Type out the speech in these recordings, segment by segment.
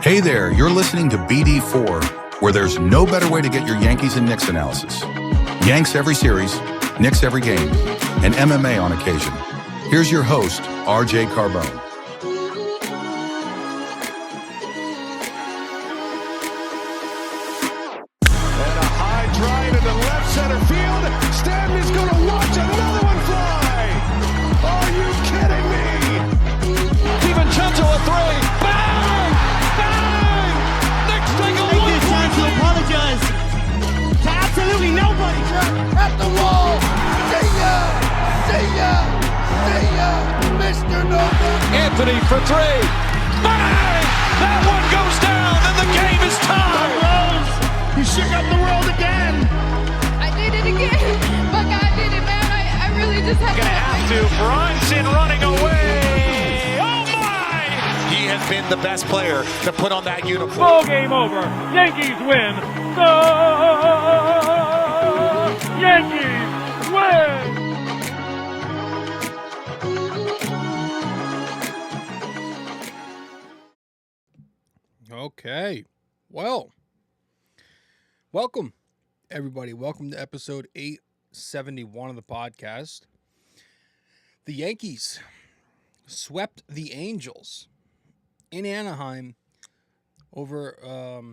Hey there, you're listening to BD4, where there's no better way to get your Yankees and Knicks analysis. Yanks every series, Knicks every game, and MMA on occasion. Here's your host, RJ Carbone. And a high drive into left center field. Stanley's going to watch another one fly. Are you kidding me? DiVincenzo a three. Bang! Bang! Knicks take a Take this chance to apologize to absolutely nobody. At the wall. See ya! See ya! See ya! Mr. Nova. Anthony for three. Bang! That one goes down and the game is tied. Rose, you shook up the world again. I did it again. My God did it, man. I really just had Gonna have to. Brunson running away. Oh my! He has been the best player to put on that uniform. Ball game over. Yankees win. The Yankees win. Okay. Well, welcome, everybody. Welcome to episode 871 of the podcast. The Yankees swept the Angels in Anaheim over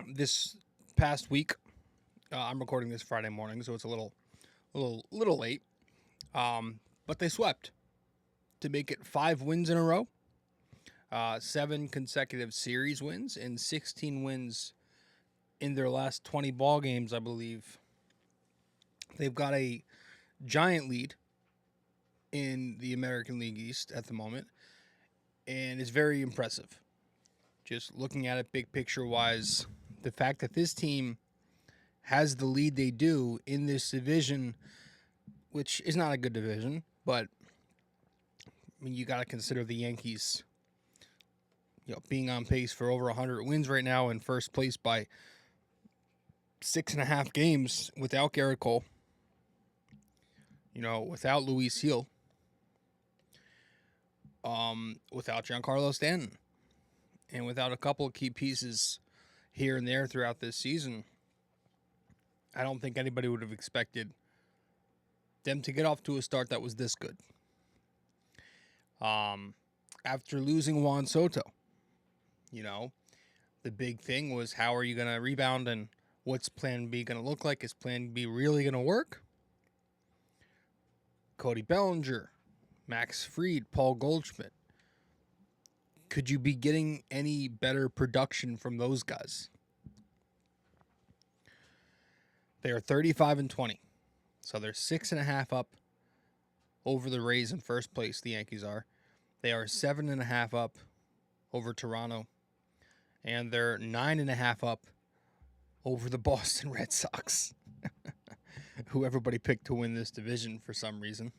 this past week. I'm recording this Friday morning, so it's a little late. But they swept to make it 5 wins in a row. 7 consecutive series wins and 16 wins in their last 20 ball games, I believe. They've got a giant lead in the American League East at the moment, and it's very impressive. Just looking at it big picture wise, the fact that this team has the lead they do in this division, which is not a good division, but I mean, you got to consider the Yankees, being on pace for over 100 wins right now, in first place by 6.5 games without Garrett Cole, without Luis Gil, without Giancarlo Stanton, and without a couple of key pieces here and there throughout this season. I don't think anybody would have expected them to get off to a start that was this good. After losing Juan Soto, the big thing was, how are you going to rebound, and what's plan B going to look like? Is plan B really going to work? Cody Bellinger, Max Fried, Paul Goldschmidt. Could you be getting any better production from those guys? They are 35-20, so they're 6.5 up over the Rays in first place. The Yankees are. They are 7.5 up over Toronto, and they're 9.5 up over the Boston Red Sox, who everybody picked to win this division for some reason.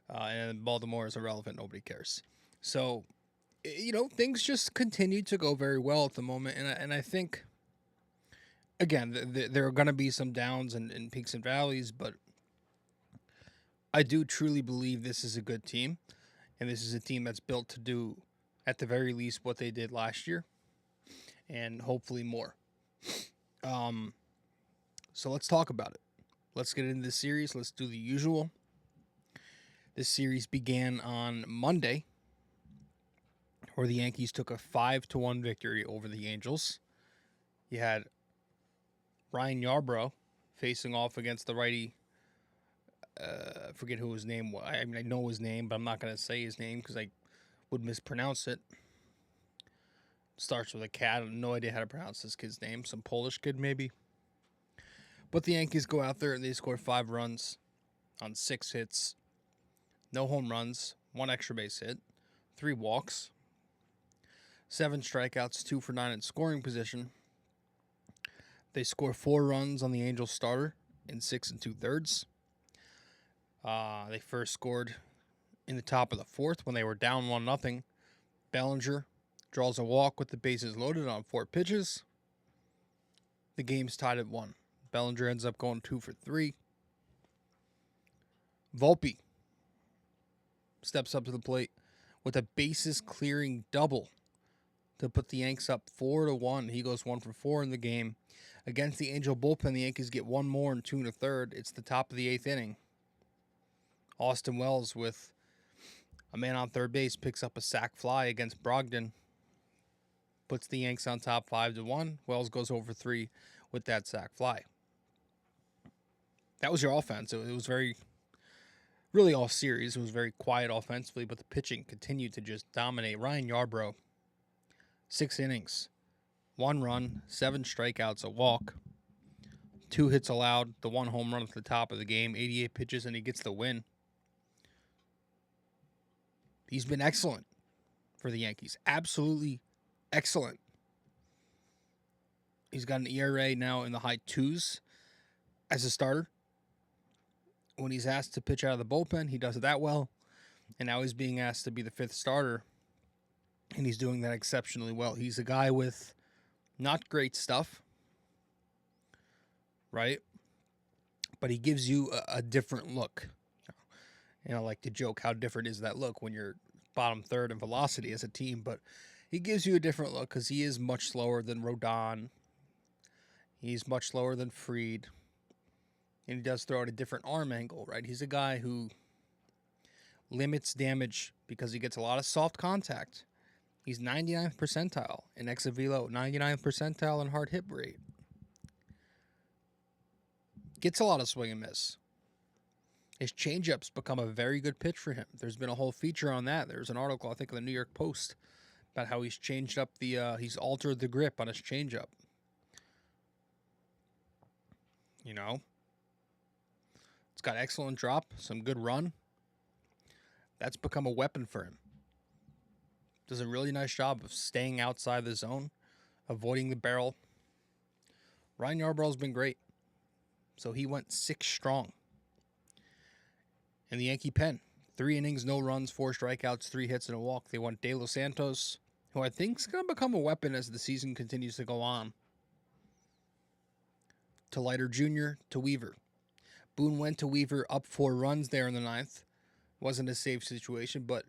And Baltimore is irrelevant. Nobody cares. So, things just continue to go very well at the moment. And I think, again, there are going to be some downs and peaks and valleys, but I do truly believe this is a good team. And this is a team that's built to do, at the very least, what they did last year, and hopefully more. So let's talk about it. Let's get into this series. Let's do the usual. This series began on Monday, where the Yankees took a 5-1 victory over the Angels. You had Ryan Yarbrough facing off against the righty. I forget who his name was. I know his name, but I'm not going to say his name because I would mispronounce it. Starts with a cat. I have no idea how to pronounce this kid's name. Some Polish kid, maybe. But the Yankees go out there and they score 5 runs on 6 hits. No home runs, 1 extra base hit, 3 walks, 7 strikeouts, 2 for 9 in scoring position. They score 4 runs on the Angels starter in 6 2/3. They first scored in the top of the 4th when they were down 1-0. Bellinger draws a walk with the bases loaded on 4 pitches. The game's tied at 1. Bellinger ends up going 2 for 3. Volpe steps up to the plate with a bases-clearing double to put the Yanks up 4-1. He goes 1 for 4 in the game. Against the Angel bullpen, the Yankees get one more and 2 1/3. It's the top of the 8th inning. Austin Wells, with a man on third base, picks up a sac fly against Brogdon. Puts the Yanks on top 5-1. Wells goes over 3 with that sac fly. That was your offense. It was really all series. It was very quiet offensively, but the pitching continued to just dominate. Ryan Yarbrough, 6 innings, 1 run, 7 strikeouts, a walk, 2 hits allowed, the 1 home run at the top of the game, 88 pitches, and he gets the win. He's been excellent for the Yankees. Absolutely excellent. He's got an ERA now in the high 2s as a starter. When he's asked to pitch out of the bullpen, he does that well. And now he's being asked to be the 5th starter, and he's doing that exceptionally well. He's a guy with not great stuff, right? But he gives you a different look. And I like to joke, how different is that look when you're bottom 3rd in velocity as a team? But he gives you a different look because he is much slower than Rodon. He's much slower than Fried. And he does throw at a different arm angle, right? He's a guy who limits damage because he gets a lot of soft contact. He's 99th percentile in exit velo, 99th percentile in hard hit rate. Gets a lot of swing and miss. His changeup's become a very good pitch for him. There's been a whole feature on that. There's an article, I think, in the New York Post about how he's changed up he's altered the grip on his changeup. You know? It's got excellent drop, some good run. That's become a weapon for him. Does a really nice job of staying outside the zone, avoiding the barrel. Ryan Yarbrough's been great. So he went 6 strong. In the Yankee pen, 3 innings, no runs, 4 strikeouts, 3 hits, and a walk. They went De Los Santos, who I think is going to become a weapon as the season continues to go on, to Leiter Jr., to Weaver. Boone went to Weaver up 4 runs there in the 9th. Wasn't a safe situation, but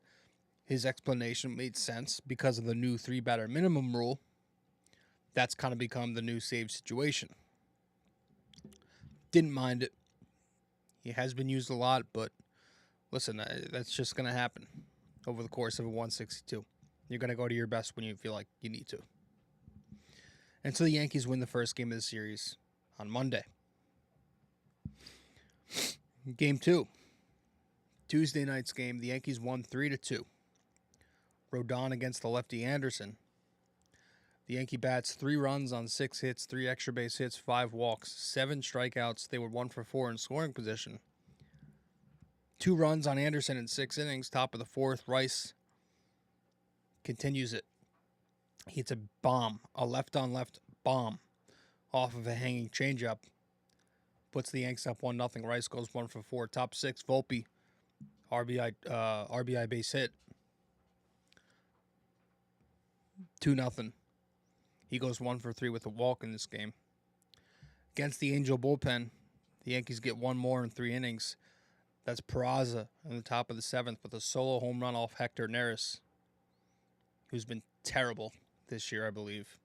his explanation made sense because of the new 3-batter minimum rule. That's kind of become the new save situation. Didn't mind it. He has been used a lot, but listen, that's just going to happen over the course of a 162. You're going to go to your best when you feel like you need to. And so the Yankees win the first game of the series on Monday. Game 2. Tuesday night's game, the Yankees won 3-2. Rodon against the lefty Anderson. The Yankee bats 3 runs on 6 hits, 3 extra base hits, 5 walks, 7 strikeouts. They were 1 for 4 in scoring position. 2 runs on Anderson in 6 innings. Top of the 4th, Rice continues it. He hits a bomb, a left-on-left bomb off of a hanging changeup. Puts the Yanks up 1-0. Rice goes 1 for 4. Top 6, Volpe, RBI base hit. 2-0. He goes 1 for 3 with a walk in this game. Against the Angel bullpen, the Yankees get 1 more in 3 innings. That's Peraza in the top of the 7th with a solo home run off Hector Neris, who's been terrible this year, I believe.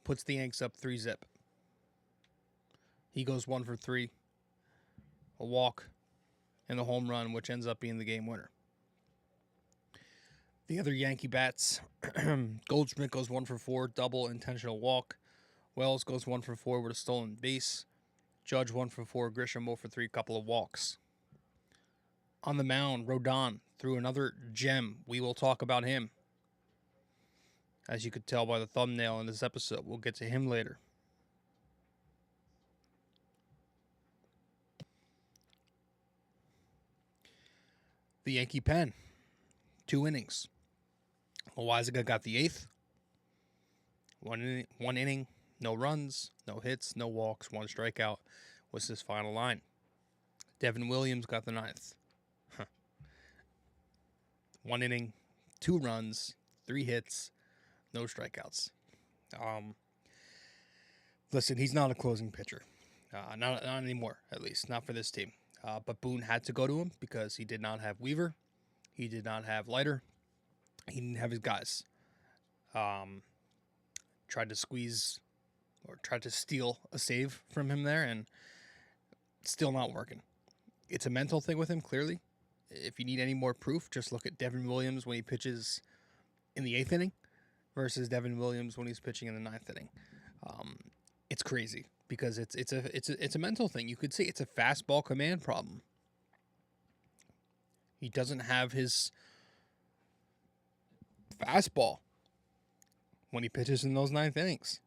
Puts the Yanks up 3-0. He goes 1 for 3, a walk, and the home run, which ends up being the game winner. The other Yankee bats, Goldschmidt goes 1 for 4, double intentional walk. Wells goes 1 for 4 with a stolen base. Judge 1 for 4, Grisham 0 for 3, couple of walks. On the mound, Rodon threw another gem. We will talk about him. As you could tell by the thumbnail in this episode, we'll get to him later. The Yankee pen, 2 innings. Loaizaga got the 8th. One inning, no runs, no hits, no walks, 1 strikeout was his final line. Devin Williams got the 9th. 1 inning, 2 runs, 3 hits, no strikeouts. Listen, he's not a closing pitcher. Not anymore, at least. Not for this team. But Boone had to go to him because he did not have Weaver. He did not have Leiter. He didn't have his guys. Tried to squeeze or tried to steal a save from him there, and it's still not working. It's a mental thing with him, clearly. If you need any more proof, just look at Devin Williams when he pitches in the 8th inning versus Devin Williams when he's pitching in the 9th inning. It's crazy because it's a mental thing. You could say it's a fastball command problem. He doesn't have his fastball when he pitches in those 9th innings.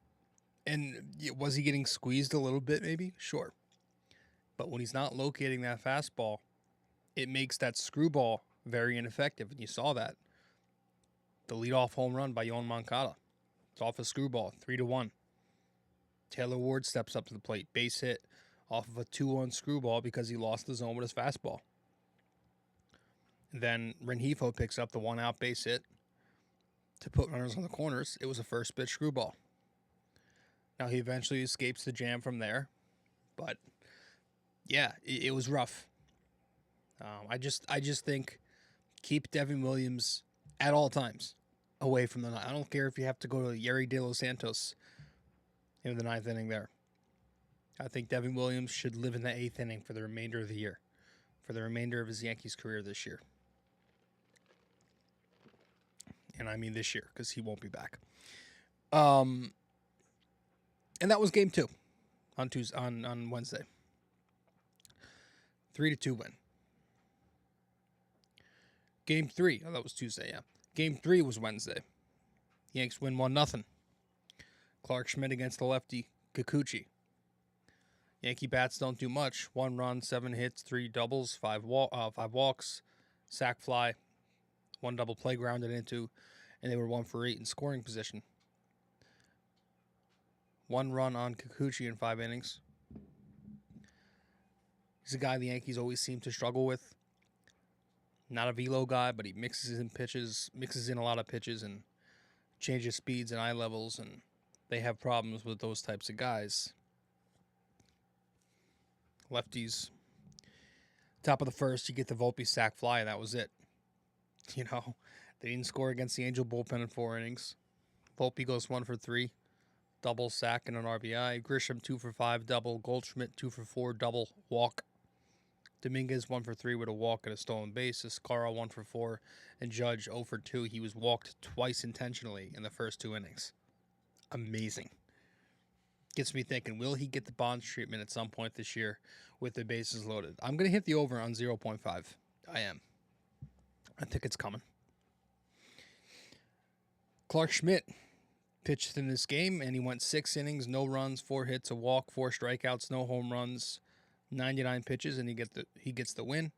And was he getting squeezed a little bit maybe? Sure. But when he's not locating that fastball, it makes that screwball very ineffective. And you saw that. The leadoff home run by Yoan Moncada. It's off a screwball, 3-1. Taylor Ward steps up to the plate, base hit off of a 2-1 screwball because he lost the zone with his fastball. And then Rengifo picks up the 1-out base hit to put runners on the corners. It was a first pitch screwball. Now he eventually escapes the jam from there, but yeah, it was rough. I just think keep Devin Williams at all times away from the 9th. I don't care if you have to go to Yerry De Los Santos in the 9th inning there. I think Devin Williams should live in the 8th inning for the remainder of the year, for the remainder of his Yankees career this year. And I mean this year because he won't be back. And that was game 2 on Wednesday. 3-2 win. Game 3, that was Tuesday, yeah. Game 3 was Wednesday. Yanks win 1-0. Clark Schmidt against the lefty Kikuchi. Yankee bats don't do much. 1 run, 7 hits, 3 doubles, 5 walks, sac fly, 1 double play grounded into, and they were 1 for 8 in scoring position. 1 run on Kikuchi in 5 innings. He's a guy the Yankees always seem to struggle with. Not a velo guy, but he mixes in a lot of pitches and changes speeds and eye levels, and they have problems with those types of guys. Lefties. Top of the first, you get the Volpe sac fly, and that was it. You know, they didn't score against the Angel bullpen in 4 innings. Volpe goes 1 for 3. Double, sack, and an RBI. Grisham 2 for 5, double. Goldschmidt 2 for 4, double, walk. Dominguez 1 for 3 with a walk and a stolen base. Escara 1 for 4, and Judge 0 for 2. He was walked twice intentionally in the first 2 innings. Amazing. Gets me thinking, will he get the Bonds treatment at some point this year with the bases loaded? I'm going to hit the over on 0.5. I am. I think it's coming. Clark Schmidt pitched in this game, and he went 6 innings, no runs, 4 hits, a walk, 4 strikeouts, no home runs, 99 pitches, and he gets the win.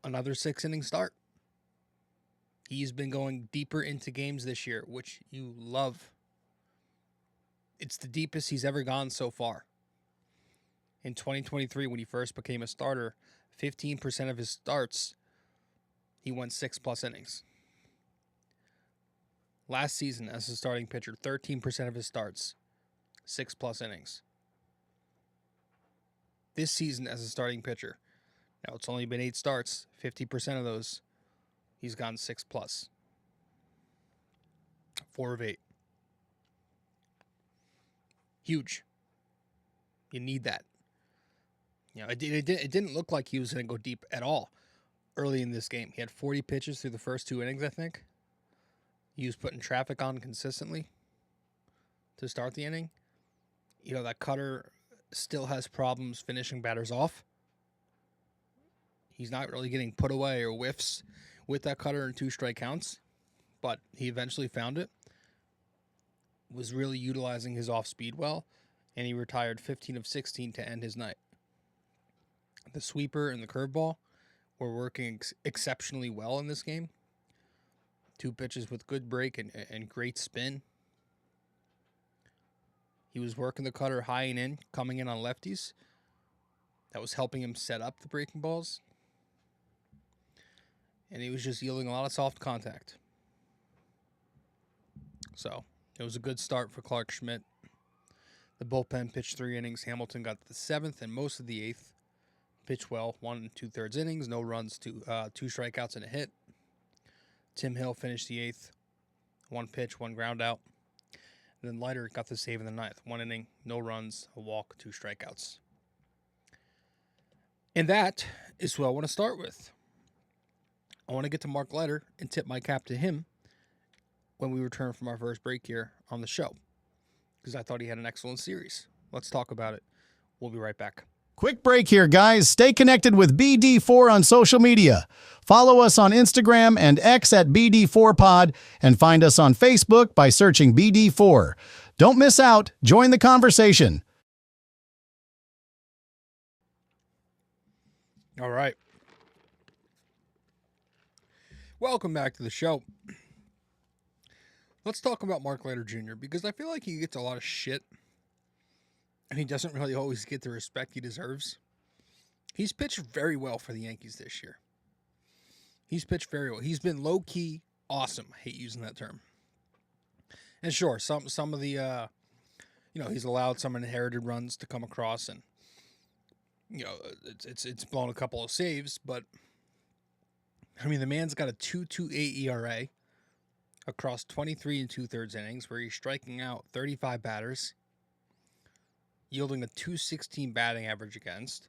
Another 6-inning start. He's been going deeper into games this year, which you love. It's the deepest he's ever gone so far. In 2023, when he first became a starter, 15% of his starts, he went 6+ innings. Last season, as a starting pitcher, 13% of his starts, 6+ innings. This season, as a starting pitcher, now it's only been 8 starts, 50% of those, he's gone 6+. 4 of 8. Huge. You need that. You know, it didn't look like he was going to go deep at all early in this game. He had 40 pitches through the first 2 innings, I think. He was putting traffic on consistently to start the inning. You know, that cutter still has problems finishing batters off. He's not really getting put away or whiffs with that cutter in 2 strike counts, but he eventually found it. Was really utilizing his off-speed well, and he retired 15 of 16 to end his night. The sweeper and the curveball were working exceptionally well in this game. 2 pitches with good break and great spin. He was working the cutter high and in, coming in on lefties. That was helping him set up the breaking balls. And he was just yielding a lot of soft contact. So, it was a good start for Clark Schmidt. The bullpen pitched 3 innings. Hamilton got the 7th and most of the 8th. pitched well, 1 2/3 innings, no runs, 2 strikeouts and a hit. Tim Hill finished the 8th, 1 pitch, 1 ground out. And then Leiter got the save in the 9th, 1 inning, no runs, a walk, 2 strikeouts. And that is what I want to start with. I want to get to Mark Leiter and tip my cap to him when we return from our first break here on the show, because I thought he had an excellent series. Let's talk about it. We'll be right back. Quick break here, guys. Stay connected with BD4 on social media. Follow us on Instagram and X at BD4Pod, and find us on Facebook by searching BD4. Don't miss out. Join the conversation. All right. Welcome back to the show. Let's talk about Mark Leiter Jr., because I feel like he gets a lot of shit, and he doesn't really always get the respect he deserves. He's pitched very well for the Yankees this year. He's pitched very well. He's been low-key awesome. I hate using that term. And sure, some of the, he's allowed some inherited runs to come across, and, it's blown a couple of saves, but, I mean, the man's got a 2.28 ERA across 23 2/3 innings, where he's striking out 35 batters, yielding a 216 batting average against.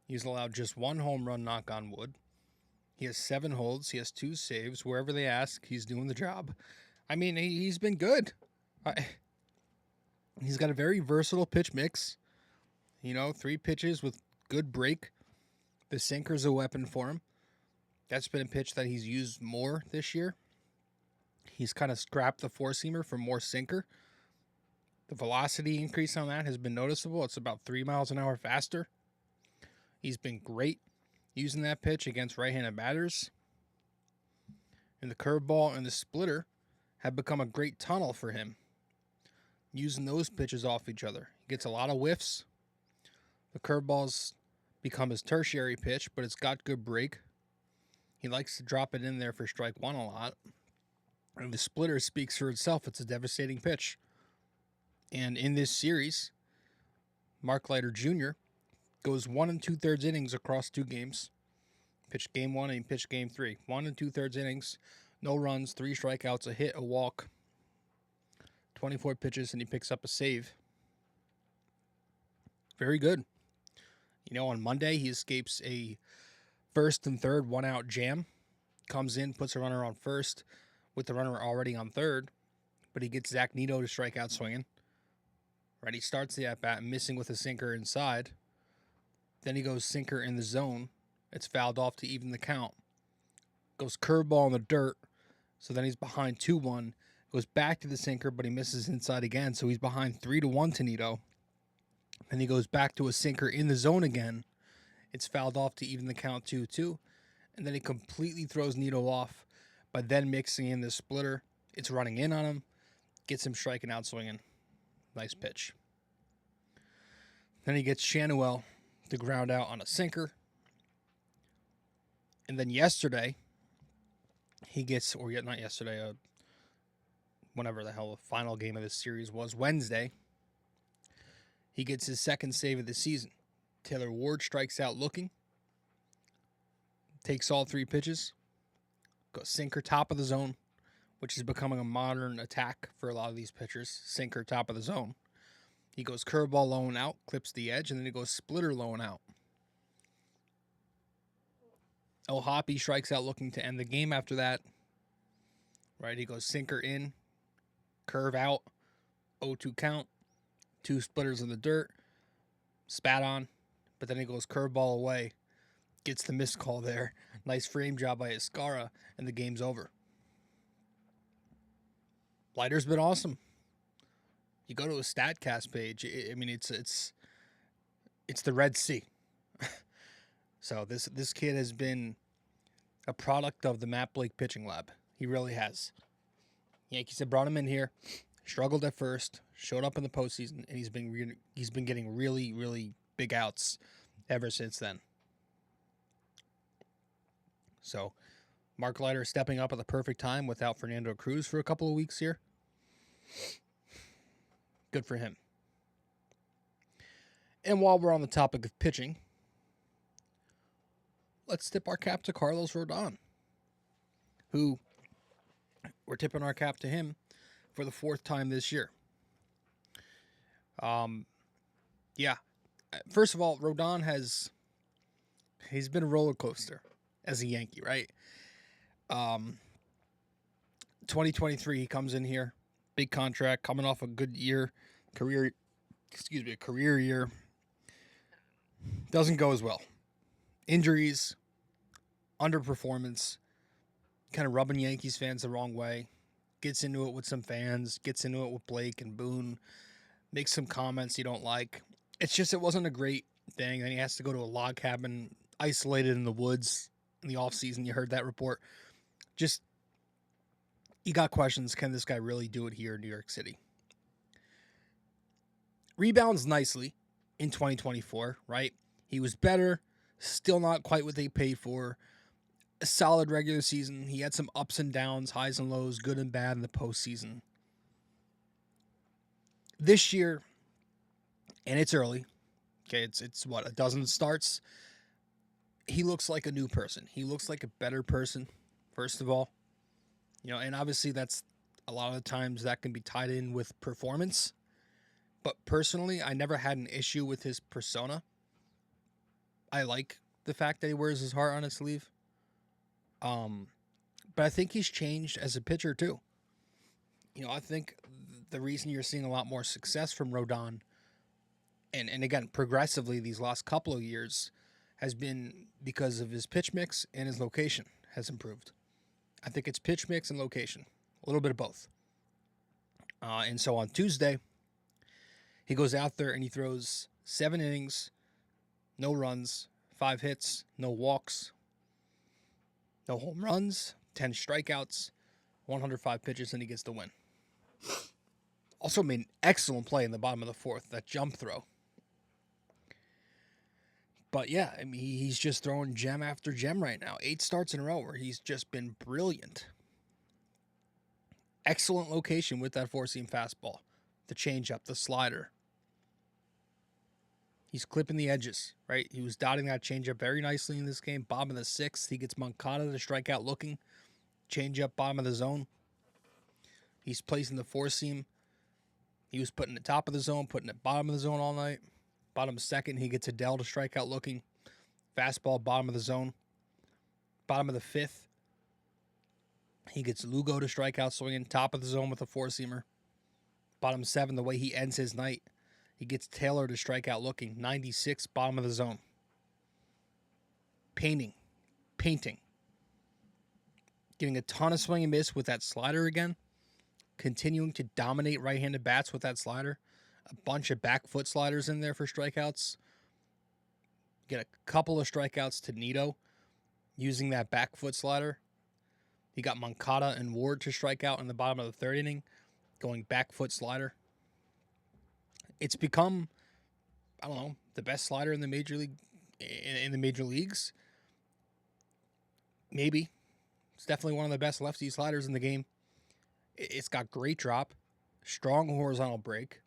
He's allowed just 1 home run, knock on wood. He has 7 holds. He has 2 saves. Wherever they ask, he's doing the job. I mean, he's been good. He's got a very versatile pitch mix. 3 pitches with good break. The sinker's a weapon for him. That's been a pitch that he's used more this year. He's kind of scrapped the four-seamer for more sinker. The velocity increase on that has been noticeable. It's about 3 miles an hour faster. He's been great using that pitch against right-handed batters. And the curveball and the splitter have become a great tunnel for him, using those pitches off each other. He gets a lot of whiffs. The curveball's become his tertiary pitch, but it's got good break. He likes to drop it in there for strike 1 a lot. And the splitter speaks for itself. It's a devastating pitch. And in this series, Mark Leiter Jr. goes 1 2/3 innings across 2 games. Pitched game 1 and pitched game 3. 1 2/3 innings, no runs, 3 strikeouts, a hit, a walk, 24 pitches, and he picks up a save. Very good. On Monday, he escapes a 1st and 3rd 1-out jam. Comes in, puts a runner on first with the runner already on third, but he gets Zach Neto to strike out swinging. Right, he starts the at-bat missing with a sinker inside. Then he goes sinker in the zone. It's fouled off to even the count. Goes curveball in the dirt, so then he's behind 2-1. Goes back to the sinker, but he misses inside again, so he's behind 3-1 to Neto. Then he goes back to a sinker in the zone again. It's fouled off to even the count 2-2. And then he completely throws Neto off by then mixing in the splitter. It's running in on him. Gets him striking out swinging. Nice pitch. Then he gets Shanuel to ground out on a sinker. And then yesterday, he gets, or yet not yesterday, whenever the hell the final game of this series was, Wednesday, he gets his 2nd save of the season. Taylor Ward strikes out looking. Takes all 3 pitches. Goes sinker top of the zone, which is becoming a modern attack for a lot of these pitchers. Sinker top of the zone. He goes curveball low and out, clips the edge, and then he goes splitter low and out. Hoppe strikes out looking to end the game after that. Right, he goes sinker in, curve out, 0-2 count, 2 splitters in the dirt, spat on, but then he goes curveball away, gets the missed call there. Nice frame job by Escara, and the game's over. Leiter's been awesome. You go to a StatCast page, I mean, it's the Red Sea. So this kid has been a product of the Matt Blake pitching lab. He really has. Yankees have brought him in here, struggled at first, showed up in the postseason, and he's been getting really, really big outs ever since then. So, Mark Leiter stepping up at the perfect time without Fernando Cruz for a couple of weeks here. Good for him. And while we're on the topic of pitching, let's tip our cap to Carlos Rodon, who we're tipping our cap to him for the 4th time this year. Yeah. First of all, Rodon he's been a roller coaster as a Yankee, right? 2023, he comes in here, big contract, coming off a good year, career year. Doesn't go as well. Injuries, underperformance, kind of rubbing Yankees fans the wrong way. Gets into it with some fans, gets into it with Blake and Boone, makes some comments you don't like. It's just, it wasn't a great thing. Then he has to go to a log cabin, isolated in the woods in the offseason. You heard that report. Just, you got questions. Can this guy really do it here in New York City? Rebounds nicely in 2024, right? He was better, still not quite what they paid for. A solid regular season. He had some ups and downs, highs and lows, good and bad in the postseason. This year, and it's early, okay, it's what, a dozen starts? He looks like a new person. He looks like a better person, first of all. You know, and obviously that's a lot of the times that can be tied in with performance. But personally, I never had an issue with his persona. I like the fact that he wears his heart on his sleeve. But I think he's changed as a pitcher too. You know, I think the reason you're seeing a lot more success from Rodon, and again, progressively these last couple of years, has been because of his pitch mix and his location has improved. I think it's pitch mix and location, a little bit of both. And so on Tuesday, he goes out there and he throws 7 innings, no runs, 5 hits, no walks, no home runs, 10 strikeouts, 105 pitches, and he gets the win. Also made an excellent play in the bottom of the 4th, that jump throw. But yeah, I mean, he's just throwing gem after gem right now. 8 starts in a row where he's just been brilliant. Excellent location with that 4-seam fastball, the changeup, the slider. He's clipping the edges, right? He was dotting that changeup very nicely in this game. Bottom of the 6th, he gets Moncada to strike out looking. Changeup, bottom of the zone. He's placing the 4-seam. He was putting the top of the zone, putting it bottom of the zone all night. Bottom 2nd, he gets Adele to strike out looking. Fastball, bottom of the zone. Bottom of the 5th, he gets Lugo to strike out swinging. Top of the zone with a 4-seamer. Bottom 7, the way he ends his night, he gets Taylor to strike out looking. 96, bottom of the zone. Painting. Getting a ton of swing and miss with that slider again. Continuing to dominate right-handed bats with that slider. A bunch of back foot sliders in there for strikeouts. Get a couple of strikeouts to Nito using that back foot slider. He got Moncada and Ward to strike out in the bottom of the 3rd inning, going back foot slider. It's become, I don't know, the best slider in the major league, in the major leagues. Maybe. It's definitely one of the best lefty sliders in the game. It's got great drop, strong horizontal break,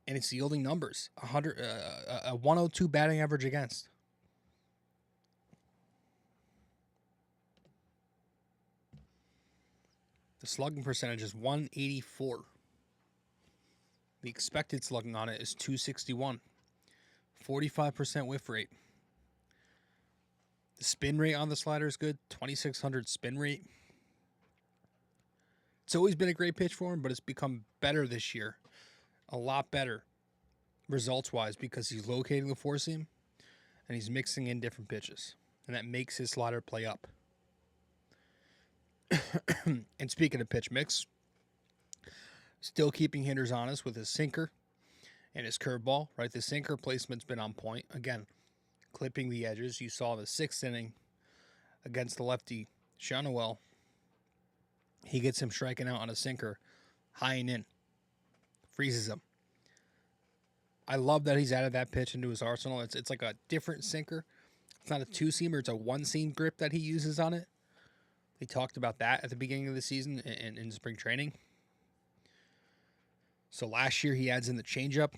and it's yielding numbers. A 102 batting average against. The slugging percentage is 184. The expected slugging on it is 261. 45% whiff rate. The spin rate on the slider is good. 2,600 spin rate. It's always been a great pitch for him, but it's become better this year. A lot better results-wise because he's locating the 4-seam and he's mixing in different pitches. And that makes his slider play up. And speaking of pitch mix, still keeping hitters honest with his sinker and his curveball, right? The sinker placement's been on point. Again, clipping the edges. You saw the 6th inning against the lefty Shanoel. He gets him striking out on a sinker, high and in. Freezes him. I love that he's added that pitch into his arsenal. It's like a different sinker. It's not a 2-seamer. It's a 1-seam grip that he uses on it. He talked about that at the beginning of the season in spring training. So last year he adds in the changeup.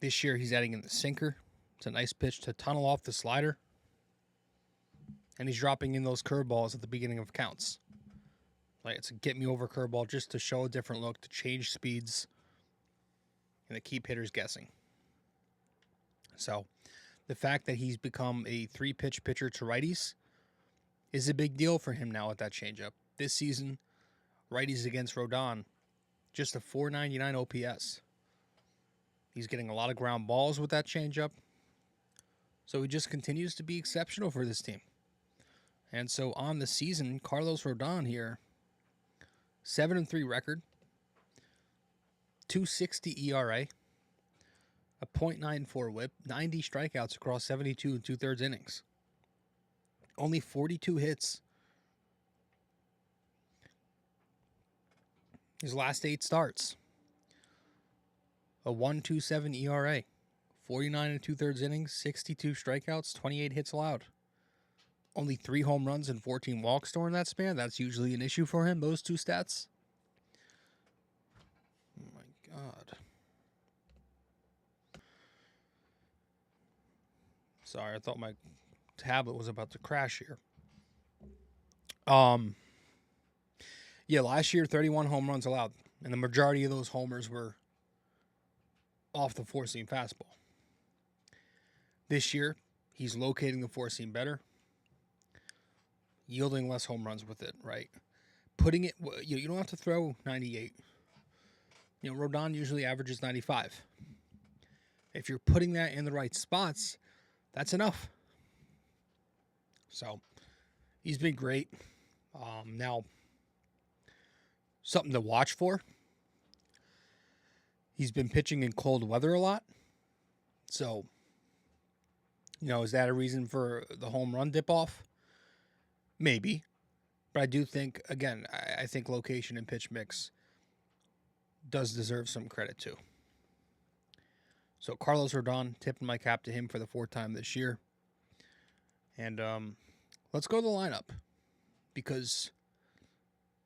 This year he's adding in the sinker. It's a nice pitch to tunnel off the slider. And he's dropping in those curveballs at the beginning of counts. Like, it's a get-me-over curveball just to show a different look, to change speeds, and to keep hitters guessing. So, the fact that he's become a 3-pitch pitcher to righties is a big deal for him now with that changeup. This season, righties against Rodon, just a .499 OPS. He's getting a lot of ground balls with that changeup. So he just continues to be exceptional for this team. And so on the season, Carlos Rodon here, 7-3 record, 2.60 ERA, a .94 whip, 90 strikeouts across 72 2/3 innings. Only 42 hits. His last 8 starts. A 1.27 ERA, 49 2/3 innings, 62 strikeouts, 28 hits allowed. Only 3 home runs and 14 walks during that span. That's usually an issue for him, those 2 stats. Oh my God. Sorry, I thought my tablet was about to crash here. Yeah, last year, 31 home runs allowed. And the majority of those homers were off the four-seam fastball. This year, he's locating the four-seam better, yielding less home runs with it, right? Putting it, you don't have to throw 98. You know, Rodon usually averages 95. If you're putting that in the right spots, that's enough. So, he's been great. Now, something to watch for. He's been pitching in cold weather a lot. So, you know, is that a reason for the home run dip off? Maybe. But I do think, again, I think location and pitch mix does deserve some credit too. So Carlos Rodon, tipping my cap to him for the 4th time this year. And let's go to the lineup, because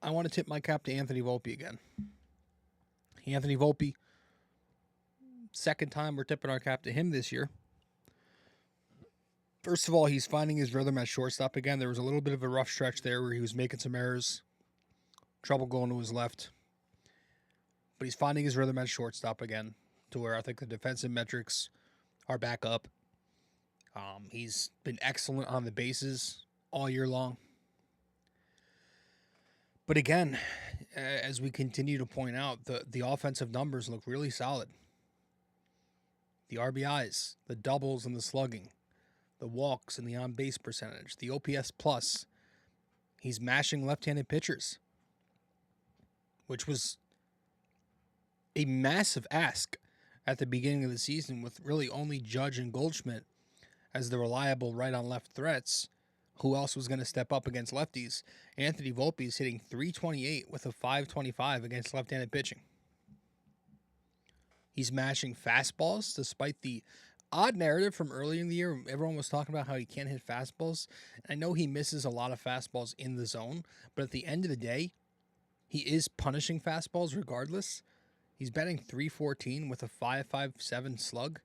I want to tip my cap to Anthony Volpe again. Anthony Volpe, 2nd time we're tipping our cap to him this year. First of all, he's finding his rhythm at shortstop again. There was a little bit of a rough stretch there where he was making some errors, trouble going to his left. But he's finding his rhythm at shortstop again, to where I think the defensive metrics are back up. He's been excellent on the bases all year long. But again, as we continue to point out, the offensive numbers look really solid. The RBIs, the doubles and the slugging, the walks and the on-base percentage, the OPS plus. He's mashing left-handed pitchers, which was a massive ask at the beginning of the season, with really only Judge and Goldschmidt as the reliable right-on-left threats. Who else was going to step up against lefties? Anthony Volpe is hitting .328 with a .525 against left-handed pitching. He's mashing fastballs despite the odd narrative from early in the year. Everyone was talking about how he can't hit fastballs. I know he misses a lot of fastballs in the zone, but at the end of the day, he is punishing fastballs regardless. He's batting .314 with a .557 slug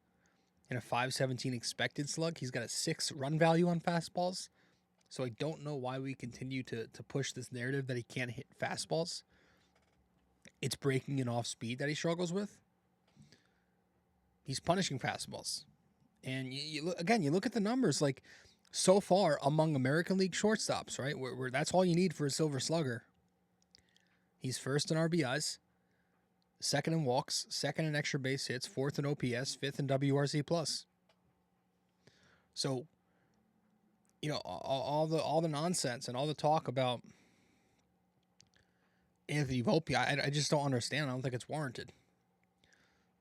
and a .517 expected slug. He's got a 6 run value on fastballs. So I don't know why we continue to push this narrative that he can't hit fastballs. It's breaking and off speed that he struggles with. He's punishing fastballs. And you look at the numbers, like so far among American League shortstops, right? Where that's all you need for a silver slugger. He's 1st in RBIs, 2nd in walks, 2nd in extra base hits, 4th in OPS, 5th in WRC plus. So, you know, all the nonsense and all the talk about Anthony Volpe, I just don't understand. I don't think it's warranted.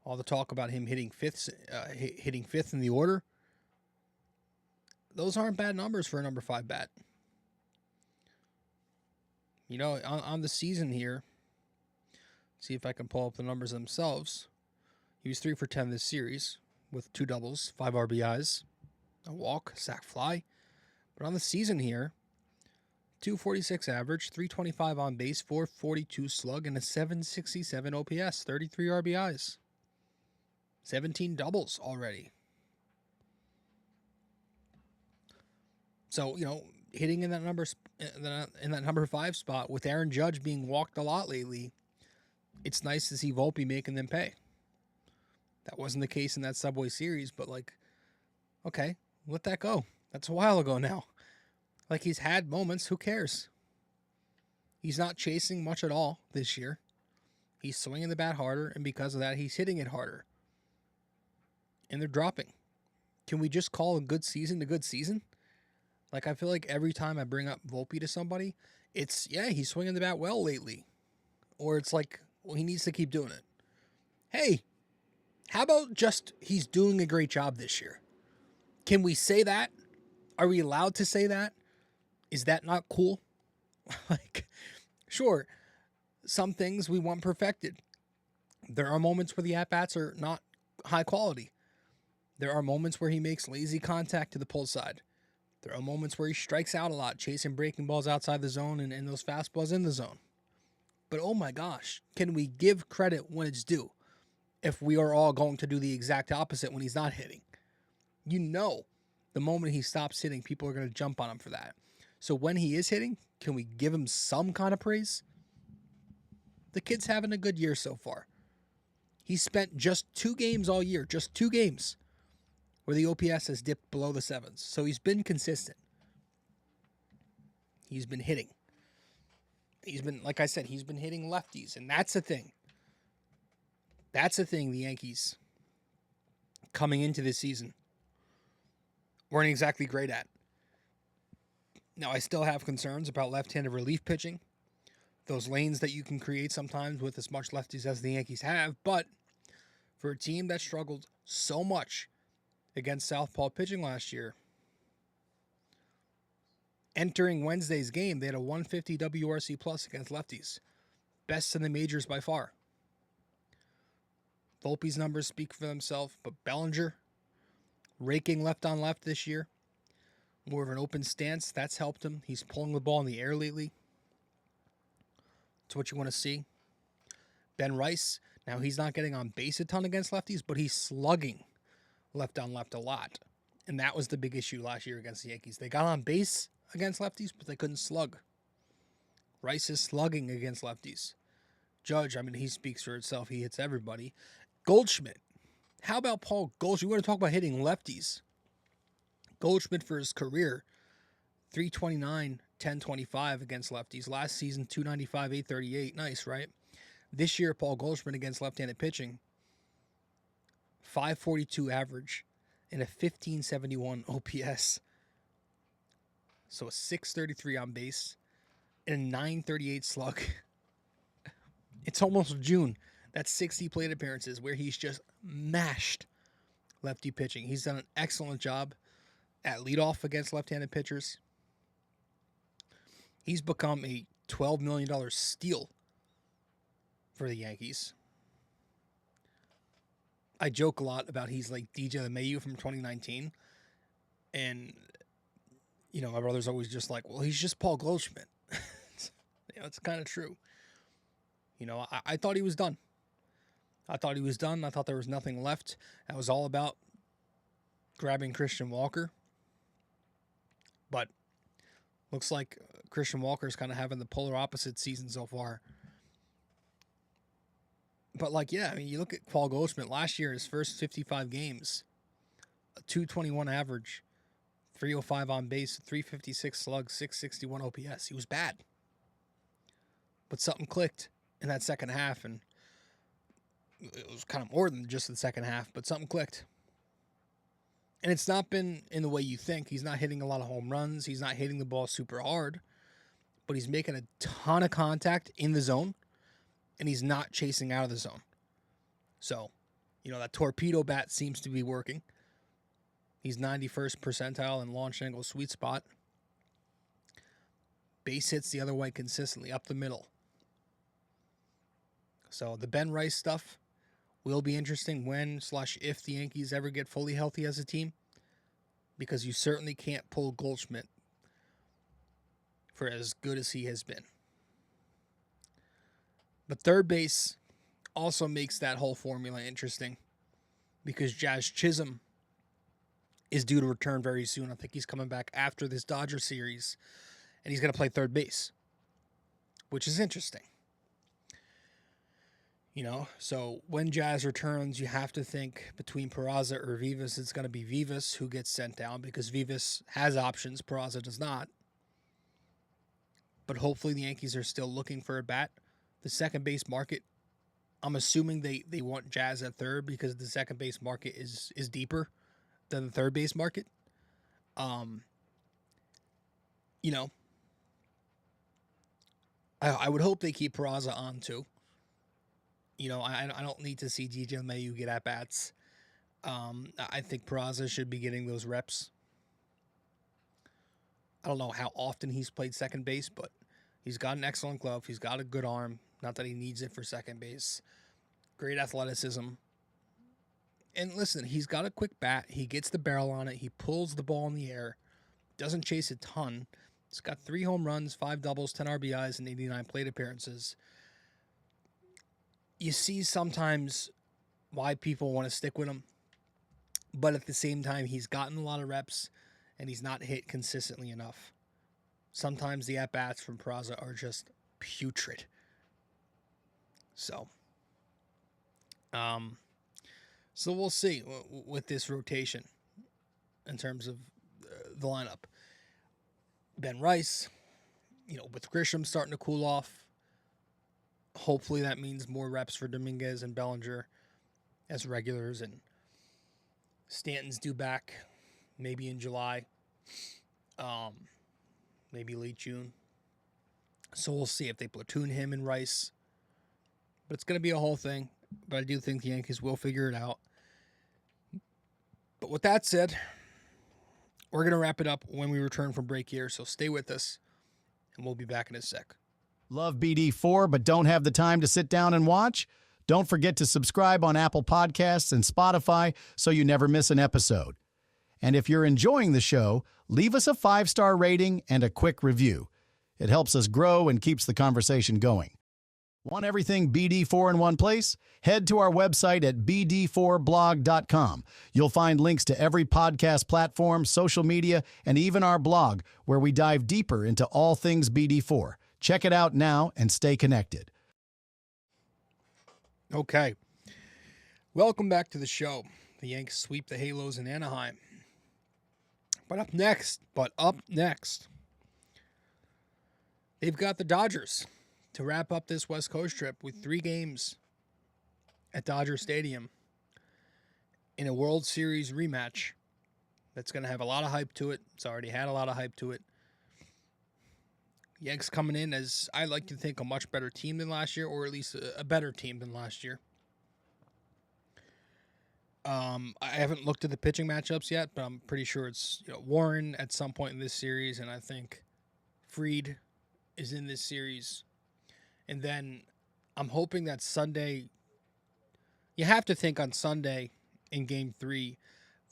All the talk about him hitting fifth in the order, those aren't bad numbers for a number 5 bat. You know, on the season here, see if I can pull up the numbers themselves. He was 3 for 10 this series with 2 doubles, 5 RBIs, a walk, sac fly. But on the season here, 246 average, 325 on base, 442 slug, and a 767 OPS, 33 RBIs. 17 doubles already. So, you know, hitting in that number 5 spot with Aaron Judge being walked a lot lately. It's nice to see Volpe making them pay. That wasn't the case in that Subway Series, but like, okay, let that go. That's a while ago now. Like, he's had moments. Who cares? He's not chasing much at all this year. He's swinging the bat harder, and because of that, he's hitting it harder. And they're dropping. Can we just call a good season a good season? Like, I feel like every time I bring up Volpe to somebody, it's, yeah, he's swinging the bat well lately. Or it's like, well, he needs to keep doing it. Hey, how about just he's doing a great job this year? Can we say that? Are we allowed to say that? Is that not cool? Like, sure, some things we want perfected. There are moments where the at-bats are not high quality. There are moments where he makes lazy contact to the pull side. There are moments where he strikes out a lot, chasing breaking balls outside the zone and those fastballs in the zone. But oh my gosh, can we give credit when it's due if we are all going to do the exact opposite when he's not hitting? You know, the moment he stops hitting, people are going to jump on him for that. So when he is hitting, can we give him some kind of praise? The kid's having a good year so far. He spent just 2 games all year, just 2 games, where the OPS has dipped below the 7s. So he's been consistent. He's been hitting. He's been, like I said, he's been hitting lefties, and that's the thing. That's the thing the Yankees, coming into this season, weren't exactly great at. Now, I still have concerns about left-handed relief pitching, those lanes that you can create sometimes with as much lefties as the Yankees have, but for a team that struggled so much against southpaw pitching last year, entering Wednesday's game, they had a 150 WRC plus against lefties. Best in the majors by far. Volpe's numbers speak for themselves, but Bellinger, raking left on left this year, more of an open stance, that's helped him. He's pulling the ball in the air lately. It's what you want to see. Ben Rice, now he's not getting on base a ton against lefties, but he's slugging left on left a lot. And that was the big issue last year against the Yankees. They got on base against lefties, but they couldn't slug. Rice is slugging against lefties. Judge, I mean, he speaks for itself. He hits everybody. Goldschmidt. How about Paul Goldschmidt? We want to talk about hitting lefties. Goldschmidt for his career, 329, 1025 against lefties. Last season, 295, 838. Nice, right? This year, Paul Goldschmidt against left-handed pitching, 542 average and a 1571 OPS. So a 633 on base and a 938 slug. It's almost June. That's 60 plate appearances where he's just mashed lefty pitching. He's done an excellent job at leadoff against left-handed pitchers. He's become a $12 million steal for the Yankees. I joke a lot about he's like DJ LeMahieu from 2019. And, you know, my brother's always just like, well, he's just Paul Goldschmidt. You know, it's kind of true. You know, I thought he was done. I thought there was nothing left. That was all about grabbing Christian Walker. But looks like Christian Walker's kind of having the polar opposite season so far. But, like, yeah, I mean, you look at Paul Goldschmidt last year, his first 55 games, a 221 average, 305 on base, 356 slug, 661 OPS. He was bad. But something clicked in that second half, and it was kind of more than just the second half, but something clicked. And it's not been in the way you think. He's not hitting a lot of home runs. He's not hitting the ball super hard, but he's making a ton of contact in the zone, and he's not chasing out of the zone. So, you know, that torpedo bat seems to be working. He's 91st percentile in launch angle sweet spot. Base hits the other way consistently, up the middle. So the Ben Rice stuff will be interesting when/if the Yankees ever get fully healthy as a team, because you certainly can't pull Goldschmidt for as good as he has been. But third base also makes that whole formula interesting, because Jazz Chisholm is due to return very soon. I think he's coming back after this Dodger series, and he's going to play third base, which is interesting. So when Jazz returns, you have to think between Peraza or Vivas, it's going to be Vivas who gets sent down because Vivas has options, Peraza does not. But hopefully the Yankees are still looking for a bat. The second base market, I'm assuming they want Jazz at third because the second base market is deeper than the third base market. I would hope they keep Peraza on too. I don't need to see DJ LeMahieu get at bats. I think Peraza should be getting those reps. I don't know how often he's played second base, but he's got an excellent glove. He's got a good arm. Not that he needs it for second base. Great athleticism. And listen, he's got a quick bat. He gets the barrel on it. He pulls the ball in the air. Doesn't chase a ton. He's got 3 home runs, 5 doubles, 10 RBIs, and 89 plate appearances. You see sometimes why people want to stick with him. But at the same time, he's gotten a lot of reps, and he's not hit consistently enough. Sometimes the at-bats from Peraza are just putrid. So we'll see with this rotation in terms of the lineup. Ben Rice, with Grisham starting to cool off, hopefully that means more reps for Dominguez and Bellinger as regulars, and Stanton's due back maybe in July, maybe late June. So we'll see if they platoon him and Rice. But it's going to be a whole thing. But I do think the Yankees will figure it out. But with that said, we're going to wrap it up when we return from break here. So stay with us, and we'll be back in a sec. Love BD4 but don't have the time to sit down and watch? Don't forget to subscribe on Apple Podcasts and Spotify so you never miss an episode. And if you're enjoying the show, leave us a 5-star rating and a quick review. It helps us grow and keeps the conversation going. Want everything BD4 in one place? Head to our website at bd4blog.com. You'll find links to every podcast platform, social media, and even our blog, where we dive deeper into all things BD4. Check it out now and stay connected. Okay. Welcome back to the show. The Yanks sweep the Halos in Anaheim. But up next, they've got the Dodgers to wrap up this West Coast trip with 3 games at Dodger Stadium in a World Series rematch that's going to have a lot of hype to it. It's already had a lot of hype to it. Yanks coming in as, I like to think, a much better team than last year, or at least a better team than last year. I haven't looked at the pitching matchups yet, but I'm pretty sure it's Warren at some point in this series, and I think Fried is in this series. And then I'm hoping that Sunday, you have to think on Sunday in Game 3,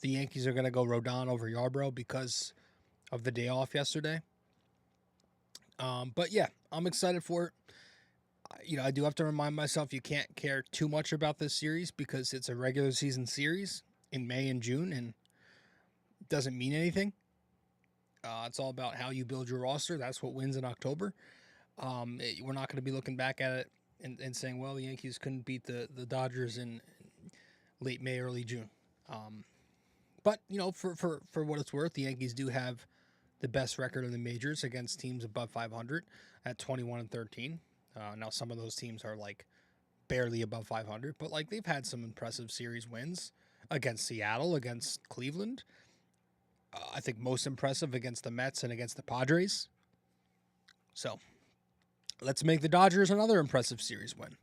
the Yankees are going to go Rodon over Yarbrough because of the day off yesterday. But yeah, I'm excited for it. I do have to remind myself you can't care too much about this series because it's a regular season series in May and June, and it doesn't mean anything. It's all about how you build your roster. That's what wins in October. We're not going to be looking back at it and saying, well, the Yankees couldn't beat the Dodgers in late May, early June. But, for what it's worth, the Yankees do have the best record in the majors against teams above 500 at 21-13. Now, some of those teams are barely above 500, but they've had some impressive series wins against Seattle, against Cleveland. I think most impressive against the Mets and against the Padres. So let's make the Dodgers another impressive series win.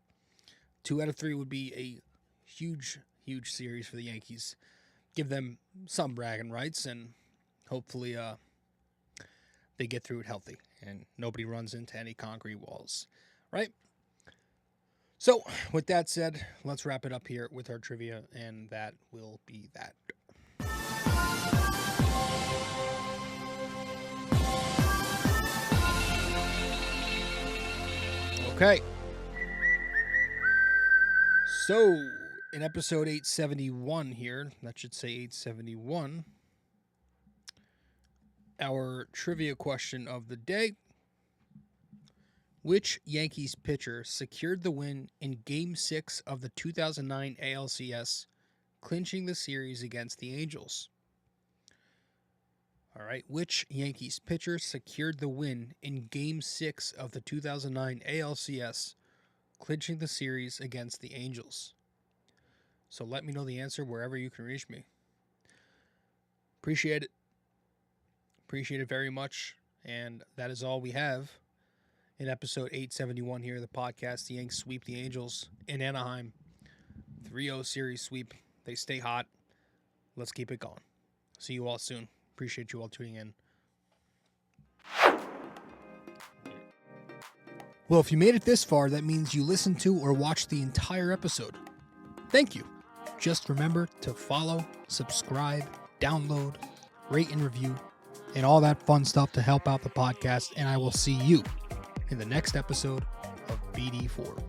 2 out of 3 would be a huge, huge series for the Yankees. Give them some bragging rights, and hopefully they get through it healthy and nobody runs into any concrete walls. Right? So, with that said, let's wrap it up here with our trivia, and that will be that. Okay. So, in episode 871 here, that should say 871, our trivia question of the day. Which Yankees pitcher secured the win in Game 6 of the 2009 ALCS, clinching the series against the Angels? All right, which Yankees pitcher secured the win in Game 6 of the 2009 ALCS, clinching the series against the Angels? So let me know the answer wherever you can reach me. Appreciate it. Appreciate it very much. And that is all we have in episode 871 here of the podcast. The Yanks sweep the Angels in Anaheim. 3-0 series sweep. They stay hot. Let's keep it going. See you all soon. Appreciate you all tuning in. Well, if you made it this far, that means you listened to or watched the entire episode. Thank you. Just remember to follow, subscribe, download, rate and review, and all that fun stuff to help out the podcast. And I will see you in the next episode of BD4.